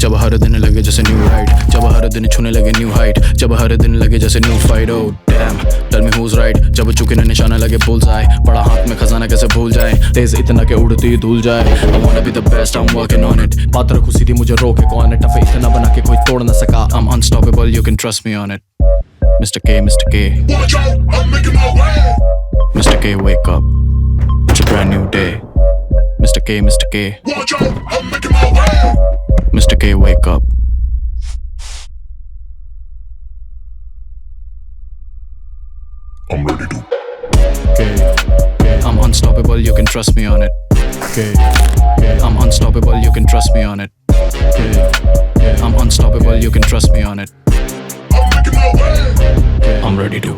जब हर दिन लगे जैसे न्यू राइड, जब हर दिन छूने लगे न्यू हाइट, जब हर दिन लगे जैसे new fight. Oh damn tell me who's right, जब चुके न निशाना लगे बुल्स आए, बड़ा हाथ में खजाना कैसे भूल जाए, तेज इतना के उड़ती धूल जाए। I wanna be the best, I'm working on it, बात रखूं सीधी मुझे रोके कौन है, टफे इतना बना के कोई तोड़ न सका। I'm unstoppable, you can trust me on it. Mr. K, Mr. K, Watch out, I'm making my way. Mr. K, wake up, it's a brand new day. Mr. K, Mr. K, Watch out, I'm making my way. Mr. K, wake up. I'm ready to. K, I'm unstoppable, you can trust me on it. K, I'm unstoppable, you can trust me on it. K, I'm unstoppable, you can trust me on it. I'm making my way. I'm ready to.